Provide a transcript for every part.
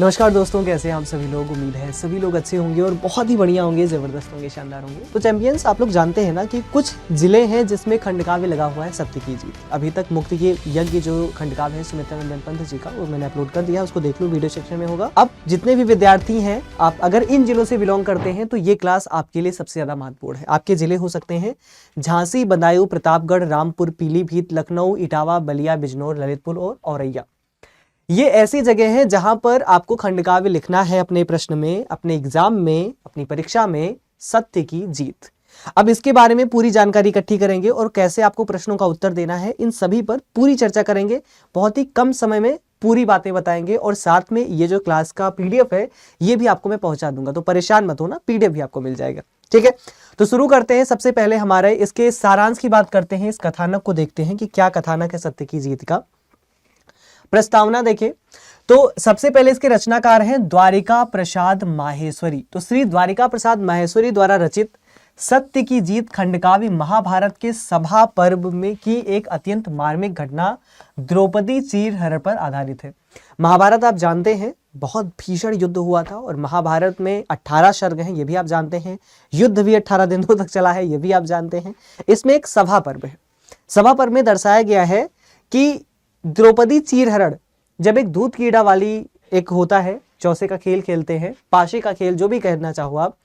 नमस्कार दोस्तों, कैसे हैं आप सभी लोग। उम्मीद है सभी लोग अच्छे होंगे और बहुत ही बढ़िया होंगे, ज़बरदस्त होंगे, शानदार होंगे। तो चैंपियंस, आप लोग जानते हैं ना कि कुछ जिले हैं जिसमें खंडकाव्य लगा हुआ है सत्य की जीत। अभी तक मुक्ति के यज्ञ जो खंडकाव्य है सुमित्रा नंदन पंत जी का, वो मैंने अपलोड कर दिया, उसको देख लो, वीडियो सेक्शन में होगा। अब जितने भी विद्यार्थी हैं, आप अगर इन जिलों से बिलोंग करते हैं तो ये क्लास आपके लिए सबसे ज्यादा महत्वपूर्ण है। आपके जिले हो सकते हैं झांसी, बदायूं, प्रतापगढ़, रामपुर, पीलीभीत, लखनऊ, इटावा, बलिया, बिजनौर, ललितपुर और औरैया। ये ऐसी जगह है जहां पर आपको खंडकाव्य लिखना है अपने प्रश्न में, अपने एग्जाम में, अपनी परीक्षा में, सत्य की जीत। अब इसके बारे में पूरी जानकारी इकट्ठी करेंगे और कैसे आपको प्रश्नों का उत्तर देना है, इन सभी पर पूरी चर्चा करेंगे। बहुत ही कम समय में पूरी बातें बताएंगे और साथ में ये जो क्लास का पीडीएफ है ये भी आपको मैं पहुंचा दूंगा, तो परेशान मत होना, पीडीएफ भी आपको मिल जाएगा। ठीक है, तो शुरू करते हैं। सबसे पहले हमारे इसके सारांश की बात करते हैं, इस कथानक को देखते हैं कि क्या कथानक है सत्य की जीत का। प्रस्तावना देखिए, तो सबसे पहले इसके रचनाकार हैं द्वारिका प्रसाद माहेश्वरी। तो श्री द्वारिका प्रसाद माहेश्वरी द्वारा रचित सत्य की जीत खंडकाव्य महाभारत के सभा पर्व में की एक अत्यंत मार्मिक घटना द्रौपदी चीरहरण पर आधारित है। महाभारत आप जानते हैं बहुत भीषण युद्ध हुआ था और महाभारत में 18 सर्ग हैं, ये भी आप जानते हैं। युद्ध भी 18 दिनों तक चला है, ये भी आप जानते हैं। इसमें एक सभा पर्व है। सभा पर्व में दर्शाया गया है कि द्रौपदी चीरहरण, जब एक दूध कीड़ा वाली एक होता है, चौसे का खेल खेलते हैं, पाशे का खेल जो भी कहना चाहो आप,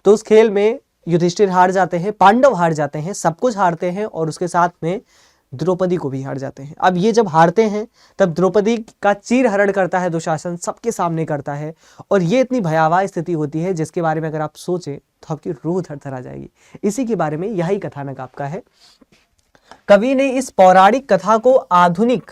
तो उस खेल में युधिष्ठिर हार जाते हैं, पांडव हार जाते हैं, सब कुछ हारते हैं और उसके साथ में द्रौपदी को भी हार जाते हैं। अब ये जब हारते हैं तब द्रौपदी का चीरहरण करता है दुशासन, सबके सामने करता है और ये इतनी भयावह स्थिति होती है जिसके बारे में अगर आप सोचें तो आपकी रूह थरथरा जाएगी। इसी के बारे में यही कथानक आपका है। कवि ने इस पौराणिक कथा को आधुनिक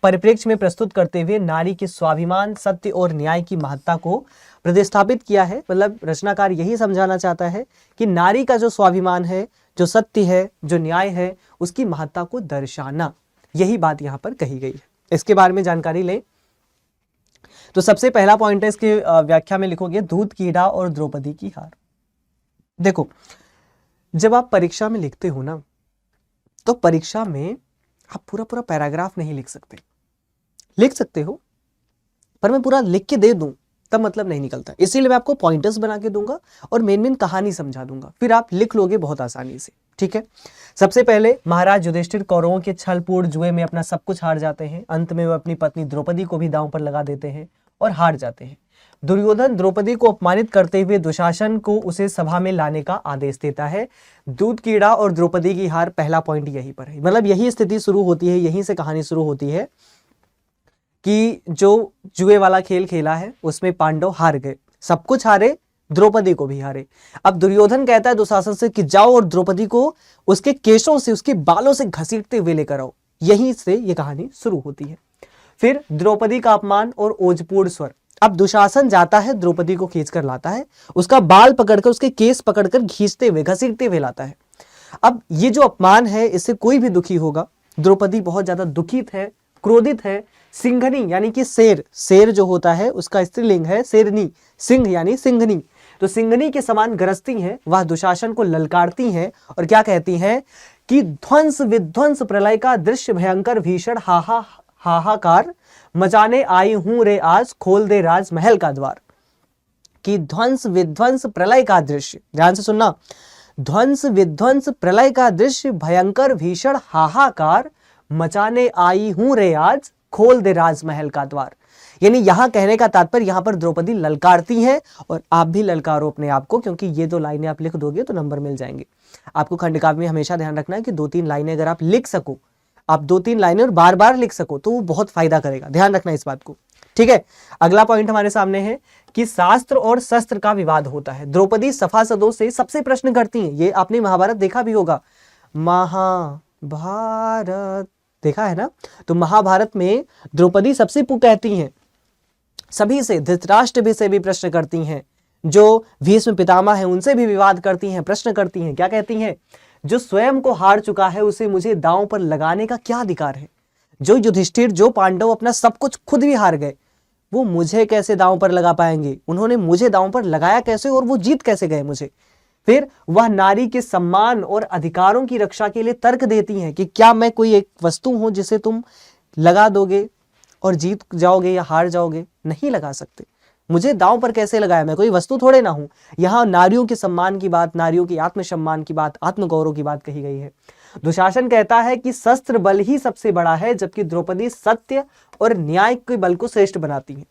परिप्रेक्ष्य में प्रस्तुत करते हुए नारी के स्वाभिमान, सत्य और न्याय की महत्ता को प्रतिस्थापित किया है। मतलब रचनाकार यही समझाना चाहता है कि नारी का जो स्वाभिमान है, जो सत्य है, जो न्याय है, उसकी महत्ता को दर्शाना, यही बात यहां पर कही गई है। इसके बारे में जानकारी लें तो सबसे पहला पॉइंट है, इसके व्याख्या में लिखोगे दूध कीड़ा और द्रौपदी की हार। देखो, जब आप परीक्षा में लिखते हो ना, तो परीक्षा में आप पूरा पैराग्राफ नहीं लिख सकते। लिख सकते हो पर मैं पूरा लिख के दे दूं तब मतलब नहीं निकलता, इसीलिए मैं आपको पॉइंटर्स बना के दूंगा और मेन कहानी समझा दूंगा, फिर आप लिख लोगे बहुत आसानी से। ठीक है, सबसे पहले महाराज युधिष्ठिर कौरवों के छलपूर्ण जुए में अपना सब कुछ हार जाते हैं। अंत में वो अपनी पत्नी द्रौपदी को भी दांव पर लगा देते हैं और हार जाते हैं। दुर्योधन द्रौपदी को अपमानित करते हुए दुशासन को उसे सभा में लाने का आदेश देता है। दूध कीड़ा और द्रौपदी की हार, पहला पॉइंट यहीं पर है। मतलब यही स्थिति शुरू होती है, यहीं से कहानी शुरू होती है कि जो जुए वाला खेल खेला है उसमें पांडव हार गए, सब कुछ हारे, द्रौपदी को भी हारे। अब दुर्योधन कहता है दुशासन से कि जाओ और द्रौपदी को उसके केशों से, उसके बालों से घसीटते हुए लेकर आओ। यहीं से ये कहानी शुरू होती है। फिर द्रौपदी का अपमान और ओजपूर्ण स्वर। अब दुशासन जाता है, द्रौपदी को खींचकर लाता है, उसका बाल पकड़कर, उसके केस पकड़कर खींचते हुए, घसीटते हुए लाता है। अब ये जो अपमान है इससे कोई भी दुखी होगा। द्रौपदी बहुत ज्यादा दुखित है, क्रोधित है। सिंघनी यानी कि शेर, शेर जो होता है उसका स्त्रीलिंग है शेरनी, सिंह यानी सिंघनी, तो सिंघनी के समान गरजती हैं। वह दुशासन को ललकारती हैं और क्या कहती हैं कि ध्वंस विध्वंस प्रलय का दृश्य भयंकर भीषण हाहाकार मचाने आई हूं रे आज, खोल दे राजमहल का द्वार। कि ध्वंस विध्वंस प्रलय का दृश्य, ध्यान से सुनना, ध्वंस विध्वंस प्रलय का दृश्य भयंकर भीषण हाहाकार मचाने आई हूं रे आज, खोल दे राजमहल का द्वार। यानी यहां कहने का तात्पर्य, यहां पर द्रौपदी ललकारती हैं और आप भी ललकारो अपने आप को, क्योंकि ये दो लाइनें आप लिख दोगे तो नंबर मिल जाएंगे। आपको खंडकाव्य में हमेशा ध्यान रखना है कि 2-3 लाइनें अगर आप लिख सको, आप 2-3 लाइनें और बार बार लिख सको तो वो बहुत फायदा करेगा, ध्यान रखना इस बात को। ठीक है, अगला पॉइंट हमारे सामने है कि शास्त्र और शस्त्र का विवाद होता है। द्रौपदी सभासदों से सबसे प्रश्न करती हैं। ये आपने महाभारत देखा भी होगा, महाभारत देखा है ना, तो महाभारत में द्रौपदी सबसे कहती हैं, सभी से, धृतराष्ट्र से भी प्रश्न करती हैं, जो भीष्म पितामह है उनसे भी विवाद करती हैं, प्रश्न करती हैं। क्या कहती हैं? जो स्वयं को हार चुका है उसे मुझे दांव पर लगाने का क्या अधिकार है? जो युधिष्ठिर, जो पांडव अपना सब कुछ खुद भी हार गए, वो मुझे कैसे दांव पर लगा पाएंगे? उन्होंने मुझे दांव पर लगाया कैसे और वो जीत कैसे गए मुझे? फिर वह नारी के सम्मान और अधिकारों की रक्षा के लिए तर्क देती हैं कि क्या मैं कोई एक वस्तु हूं जिसे तुम लगा दोगे और जीत जाओगे या हार जाओगे? नहीं लगा सकते। मुझे दांव पर कैसे लगाया? मैं कोई वस्तु थोड़े ना हूं। यहाँ नारियों के सम्मान की बात, नारियों के आत्मसम्मान की बात, आत्मगौरव की बात कही गई है। दुशासन कहता है कि शस्त्र बल ही सबसे बड़ा है, जबकि द्रौपदी सत्य और न्याय के बल को श्रेष्ठ बनाती है।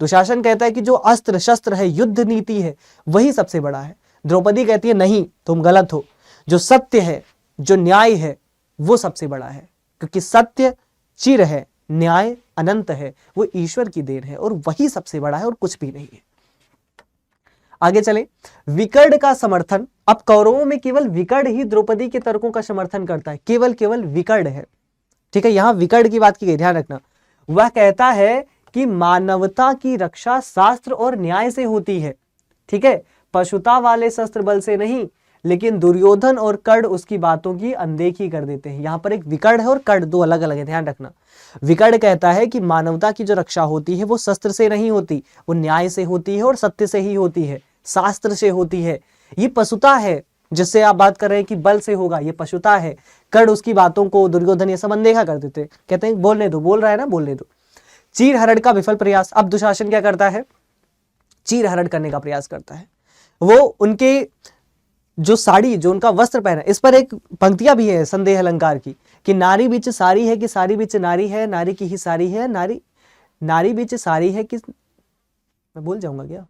दुशासन कहता है कि जो अस्त्र शस्त्र है, युद्ध नीति है, वही सबसे बड़ा है। द्रौपदी कहती है नहीं, तुम गलत हो, जो सत्य है, जो न्याय है, वो सबसे बड़ा है, क्योंकि सत्य चिर है, न्याय अनंत है, वो ईश्वर की देन है और वही सबसे बड़ा है और कुछ भी नहीं है। आगे चले, विकर्ण का समर्थन। अब कौरवों में केवल विकर्ण ही द्रौपदी के तर्कों का समर्थन करता है, केवल विकर्ण है। ठीक है, यहां विकर्ण की बात की गई, ध्यान रखना। वह कहता है कि मानवता की रक्षा शास्त्र और न्याय से होती है। ठीक है, पशुता वाले शस्त्र बल से नहीं। लेकिन दुर्योधन और कर्ण उसकी बातों की अनदेखी कर देते हैं। यहां पर एक विकर्ण है और कर्ण दो अलग अलग है, ध्यान रखना। विकर्ण कहता है कि मानवता की जो रक्षा होती है वो शस्त्र से नहीं होती, वो न्याय से होती है और सत्य से ही होती है, शास्त्र से होती है। ये पशुता है जिससे आप बात कर रहे हैं कि बल से होगा, ये पशुता है। कर्ण उसकी बातों को, दुर्योधन ये सब अनदेखा कर देते, कहते हैं बोलने दो, बोल रहा है ना, बोलने दो। चीरहरण का विफल प्रयास। अब दुशासन क्या करता है? चीरहरण करने का प्रयास करता है। वो उनके जो साड़ी, जो उनका वस्त्र पहना, इस पर एक पंक्तियां भी है संदेह अलंकार की, कि नारी बीच सारी है कि सारी बीच नारी है, नारी की ही सारी है, नारी बीच सारी है कि, मैं भूल जाऊंगा क्या,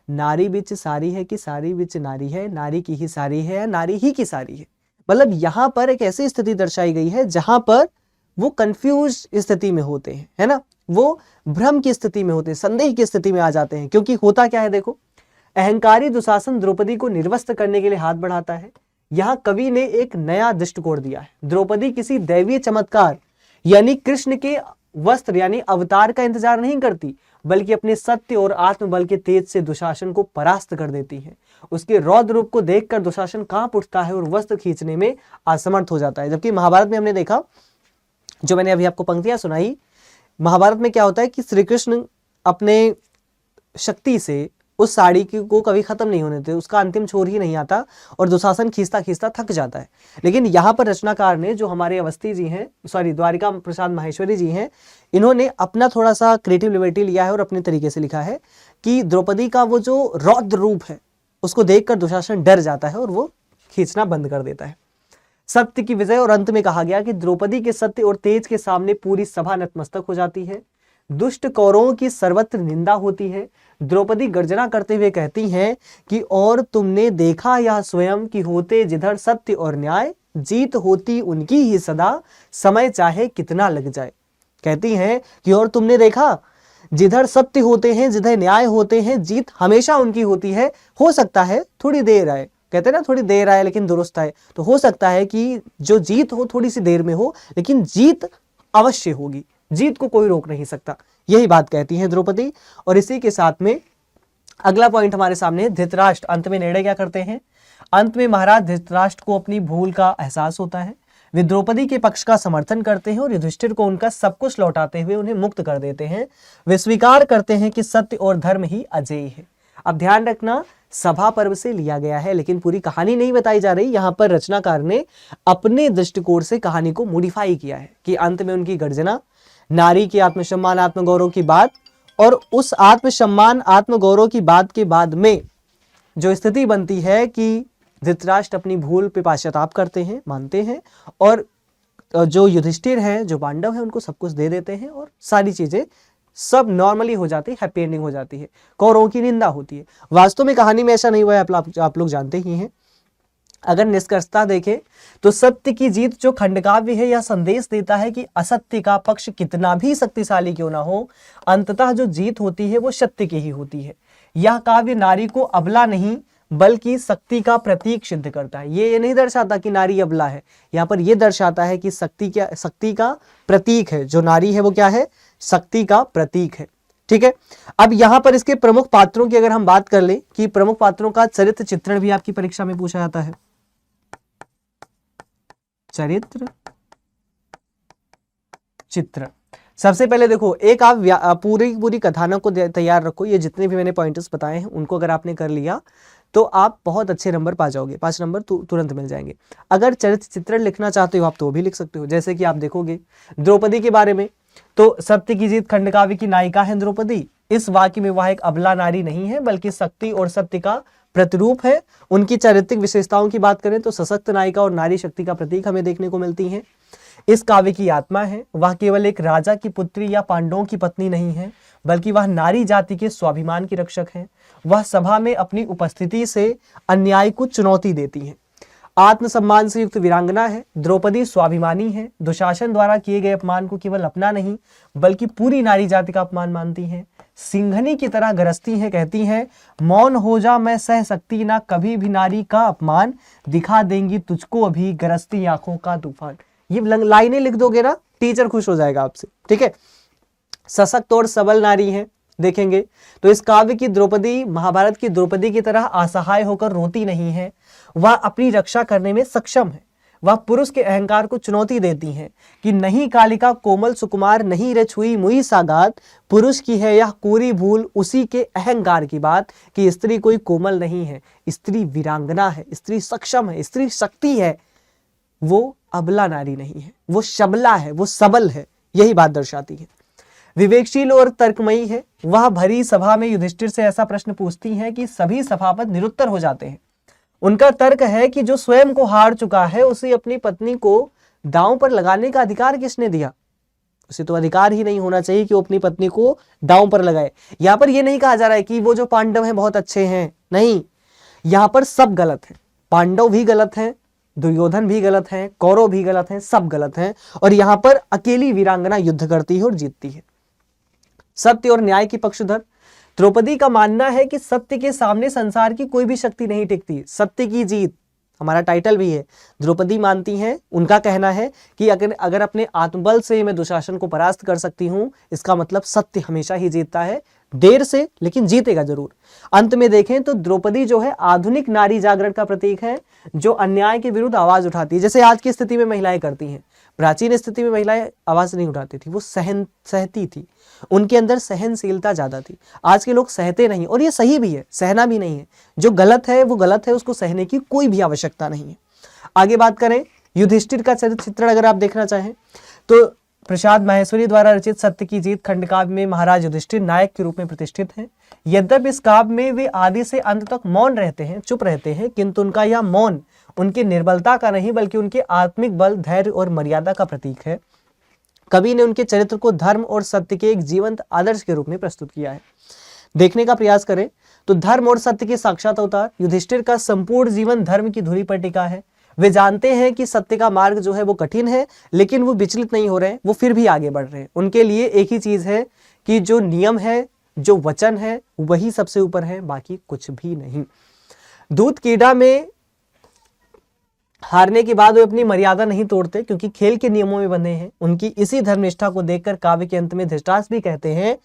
नारी बीच सारी है कि सारी बीच नारी है, नारी की ही सारी है, नारी ही की सारी है। मतलब यहां पर एक ऐसी स्थिति दर्शाई गई है जहां पर वो कंफ्यूज स्थिति में होते हैं, है ना, वो भ्रम की स्थिति में होते हैं, संदेह की स्थिति में आ जाते हैं। क्योंकि होता क्या है, देखो, अहंकारी दुशासन द्रौपदी को निर्वस्त्र करने के लिए हाथ बढ़ाता है। यहां कवि ने एक नया दृष्टिकोण दिया है। द्रौपदी किसी दैवीय चमत्कार यानी कृष्ण के वस्त्र यानी अवतार का इंतजार नहीं करती, बल्कि अपने सत्य और आत्मबल के तेज से दुशासन को परास्त कर देती है। उसके रौद्र रूप को देखकर दुशासन कांप उठता है और वस्त्र खींचने में असमर्थ हो जाता है। जबकि महाभारत में हमने देखा, जो मैंने अभी आपको पंक्तियां सुनाई, महाभारत में क्या होता है कि श्री कृष्ण अपने शक्ति से उस साड़ी को कभी खत्म नहीं होने देते, उसका अंतिम छोर ही नहीं आता और दुशासन खींचता खींचता थक जाता है। लेकिन यहाँ पर रचनाकार ने, जो हमारे अवस्थी जी हैं, सॉरी द्वारिका प्रसाद माहेश्वरी जी हैं, इन्होंने अपना थोड़ा सा क्रिएटिव लिबर्टी लिया है और अपने तरीके से लिखा है कि द्रौपदी का वो जो रौद्र रूप है उसको देखकर दुशासन डर जाता है और वो खींचना बंद कर देता है। सत्य की विजय। और अंत में कहा गया कि द्रौपदी के सत्य और तेज के सामने पूरी सभा नतमस्तक हो जाती है। दुष्ट कौरवों की सर्वत्र निंदा होती है। द्रौपदी गर्जना करते हुए कहती हैं कि और तुमने देखा यह स्वयं कि होते जिधर सत्य और न्याय, जीत होती उनकी ही सदा, समय चाहे कितना लग जाए। कहती हैं कि और तुमने देखा जिधर सत्य होते हैं, जिधर न्याय होते हैं, जीत हमेशा उनकी होती है। हो सकता है थोड़ी देर आए, कहते हैं ना, थोड़ी देर आए लेकिन दुरुस्त आए, तो हो सकता है कि जो जीत हो थोड़ी सी देर में हो, लेकिन जीत अवश्य होगी, जीत को कोई रोक नहीं सकता। यही बात कहती है द्रौपदी। और इसी के साथ में अगला पॉइंट हमारे सामने है, धृतराष्ट्र अंत में निर्णय क्या करते हैं? अंत में महाराज धृतराष्ट्र को अपनी भूल का एहसास होता है। वे द्रौपदी के पक्ष का समर्थन करते हैं और युधिष्ठिर को उनका सब कुछ लौटाते हुए उन्हें मुक्त कर देते हैं। वे स्वीकार करते हैं कि सत्य और धर्म ही अजेय है। अब ध्यान रखना, सभा पर्व से लिया गया है, लेकिन पूरी कहानी नहीं बताई जा रही। यहाँ पर रचनाकार ने अपने दृष्टिकोण से कहानी को मॉडिफाई किया है कि अंत में उनकी गर्जना, नारी की आत्मसम्मान आत्मगौरव की बात, और उस आत्मसम्मान आत्मगौरव की बात के बाद में जो स्थिति बनती है कि धृतराष्ट्र अपनी भूल पे पश्चाताप करते हैं, मानते हैं, और जो युधिष्ठिर हैं, जो पांडव हैं, उनको सब कुछ दे देते हैं और सारी चीजें सब नॉर्मली हो जाती है, हैप्पी एंडिंग हो जाती है। कौरवों की निंदा होती है। वास्तव में कहानी में ऐसा नहीं हुआ है, आप लोग जानते ही हैं। अगर निष्कर्षता देखें तो सत्य की जीत जो खंडकाव्य है, यह संदेश देता है कि असत्य का पक्ष कितना भी शक्तिशाली क्यों ना हो, अंततः जो जीत होती है वो सत्य की ही होती है। यह काव्य नारी को अबला नहीं बल्कि शक्ति का प्रतीक सिद्ध करता है। ये नहीं दर्शाता कि नारी अबला है, यहाँ पर यह दर्शाता है कि शक्ति का प्रतीक है। जो नारी है वो क्या है? शक्ति का प्रतीक है। ठीक है, अब यहां पर इसके प्रमुख पात्रों की अगर हम बात कर ले कि प्रमुख पात्रों का चरित्र चित्रण भी आपकी परीक्षा में पूछा जाता है। चरित्र चित्र, सबसे पहले देखो, एक आप पूरी कथानक को तैयार रखो। ये जितने भी मैंने पॉइंटर्स बताए हैं उनको अगर आपने कर लिया तो आप बहुत अच्छे नंबर पा जाओगे, 5 नंबर तुरंत मिल जाएंगे। अगर चरित्र चित्रण लिखना चाहते हो आप तो भी लिख सकते हो। जैसे कि आप देखोगे द्रौपदी के बारे में तो सत्य की जीत खंड काव्य की नायिका है द्रौपदी। इस वाक्य में वह एक अबला नारी नहीं है बल्कि शक्ति और सत्य का प्रतिरूप है। उनकी चारित्रिक विशेषताओं की बात करें तो सशक्त नायिका और नारी शक्ति का प्रतीक हमें देखने को मिलती है। इस काव्य की आत्मा है, वह केवल एक राजा की पुत्री या पांडवों की पत्नी नहीं है बल्कि वह नारी जाति के स्वाभिमान की रक्षक है। वह सभा में अपनी उपस्थिति से अन्याय को चुनौती देती है। आत्मसम्मान से युक्त वीरांगना है। द्रौपदी स्वाभिमानी है, दुशासन द्वारा किए गए अपमान को केवल अपना नहीं बल्कि पूरी नारी जाति का अपमान मानती है। सिंघनी की तरह गरजती है, कहती है मौन हो जा मैं सह सकती ना कभी भी नारी का अपमान, दिखा देंगी तुझको अभी गरजती आंखों का तूफान। ये लाइनें लिख दोगे ना, टीचर खुश हो जाएगा आपसे, ठीक है। सशक्त और सबल नारी है, देखेंगे तो इस काव्य की द्रौपदी महाभारत की द्रौपदी की तरह असहाय होकर रोती नहीं है, वह अपनी रक्षा करने में सक्षम है। वह पुरुष के अहंकार को चुनौती देती हैं कि नहीं कालिका कोमल सुकुमार, नहीं रे छुई मुई सागात, पुरुष की है यह कोरी भूल उसी के अहंकार की बात कि स्त्री कोई कोमल नहीं है, स्त्री वीरांगना है, स्त्री सक्षम है, स्त्री शक्ति है, वो अबला नारी नहीं है, वो शबला है, वो सबल है, यही बात दर्शाती है। विवेकशील और तर्कमयी है। वह भरी सभा में युधिष्ठिर से ऐसा प्रश्न पूछती है कि सभी सभापति निरुत्तर हो जाते हैं। उनका तर्क है कि जो स्वयं को हार चुका है उसे अपनी पत्नी को दांव पर लगाने का अधिकार किसने दिया? उसे तो अधिकार ही नहीं होना चाहिए कि वो अपनी पत्नी को दांव पर लगाए। यहां पर यह नहीं कहा जा रहा है कि वो जो पांडव हैं बहुत अच्छे हैं, नहीं, यहां पर सब गलत है। पांडव भी गलत हैं, दुर्योधन भी गलत है, कौरव भी गलत हैं, सब गलत हैं, और यहां पर अकेली वीरांगना युद्ध करती है और जीतती है। सत्य और न्याय की पक्षधर द्रौपदी का मानना है कि सत्य के सामने संसार की कोई भी शक्ति नहीं टिकती। सत्य की जीत हमारा टाइटल भी है। द्रौपदी मानती हैं, उनका कहना है कि अगर अपने आत्मबल से मैं दुशासन को परास्त कर सकती हूं, इसका मतलब सत्य हमेशा ही जीतता है, देर से लेकिन जीतेगा जरूर। अंत में देखें तो द्रौपदी जो है आधुनिक नारी जागरण का प्रतीक है, जो अन्याय के विरुद्ध आवाज उठाती है, जैसे आज की स्थिति में महिलाएं करती हैं। प्राचीन स्थिति में महिलाएं आवाज नहीं उठाती थी, वो सहती थी, उनके अंदर सहनशीलता ज्यादा थी। आज के लोग सहते नहीं, और ये सही भी है, सहना भी नहीं है। जो गलत है वो गलत है, उसको सहने की कोई भी आवश्यकता नहीं है। आगे बात करें युधिष्ठिर का चरित्र चित्रण अगर आप देखना चाहें तो प्रसाद माहेश्वरी द्वारा रचित सत्य की जीत खंड काव्य में महाराज युधिष्ठिर नायक के रूप में प्रतिष्ठित हैं। यद्यपि इस काव्य में वे आदि से अंत तक मौन रहते हैं, चुप रहते हैं, किंतु उनका यह मौन उनकी निर्बलता का नहीं बल्कि उनके आत्मिक बल, धैर्य और मर्यादा का प्रतीक है। कवि ने उनके चरित्र को धर्म और सत्य के एक जीवंत आदर्श के रूप में प्रस्तुत किया है। देखने का प्रयास करें तो धर्म और सत्य के साक्षात अवतार युधिष्ठिर का संपूर्ण जीवन धर्म की धुरी पर टिका है। वे जानते हैं कि सत्य का मार्ग जो है वो कठिन है, लेकिन वो विचलित नहीं हो रहे, वो फिर भी आगे बढ़ रहे हैं। उनके लिए एक ही चीज है कि जो नियम है, जो वचन है, वही सबसे ऊपर है, बाकी कुछ भी नहीं। दूत कीड़ा में हारने के बाद वे अपनी मर्यादा नहीं तोड़ते, क्योंकि खेल के नियमों में बंधे हैं। उनकी इसी धर्मनिष्ठा को देखकर काव्य के अंत में धृतराष्ट्र भी कहते हैं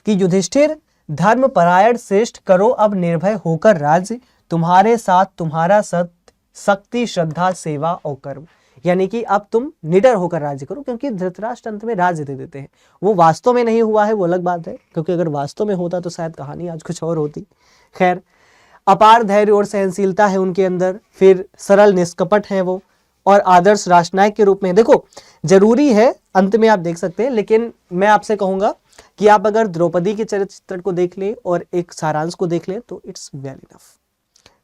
कि युधिष्ठिर धर्म परायण श्रेष्ठ, करो अब निर्भय होकर राज्य, तुम्हारे साथ तुम्हारा सत्य, शक्ति, श्रद्धा, सेवा और कर्म। यानी कि अब तुम निडर होकर राज्य करो, क्योंकि धृतराष्ट्र अंत में राज्य दे देते हैं। वो वास्तव में नहीं हुआ है, वो अलग बात है, क्योंकि अगर वास्तव में होता तो शायद कहानी आज कुछ और होती। खैर, अपार धैर्य और सहनशीलता है उनके अंदर, फिर सरल निष्कपट है वो, और आदर्श राष्ट्रनायक के रूप में। देखो, जरूरी है, अंत में आप देख सकते हैं, लेकिन मैं आपसे कहूंगा कि आप अगर द्रौपदी के चरित्र चित्रण को देख लें और एक सारांश को देख लें तो इट्स वेल इनफ।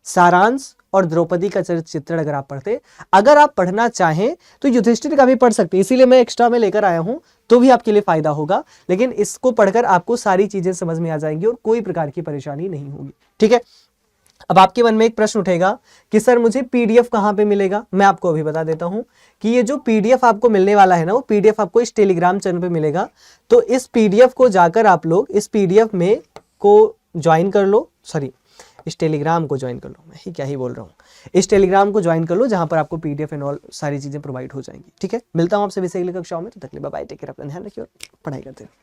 सारांश और द्रौपदी का चरित्र चित्रण अगर आप पढ़ते, अगर आप पढ़ना चाहें तो युधिष्ठिर का भी पढ़ सकते हैं, इसीलिए मैं एक्स्ट्रा में लेकर आया हूं, तो भी आपके लिए फायदा होगा। लेकिन इसको पढ़कर आपको सारी चीजें समझ में आ जाएंगी और कोई प्रकार की परेशानी नहीं होगी, ठीक है। अब आपके मन में एक प्रश्न उठेगा कि सर मुझे पीडीएफ कहां पे मिलेगा? मैं आपको अभी बता देता हूं कि ये जो पीडीएफ आपको मिलने वाला है ना, वो पीडीएफ आपको इस टेलीग्राम चैनल पे मिलेगा। तो इस पीडीएफ को जाकर आप लोग इस पीडीएफ में को ज्वाइन कर लो, सॉरी इस टेलीग्राम को ज्वाइन कर लो, मैं क्या ही बोल रहा हूँ, इस टेलीग्राम को ज्वाइन कर लो, जहां पर आपको पीडीएफ एंड ऑल सारी चीजें प्रोवाइड हो जाएंगी, ठीक है। मिलता हूं आपसे विषय अगली कक्षाओं में, तो तक के लिए बाय बाय, टेक केयर, अपना ध्यान रखिए और पढ़ाई करते रहिए।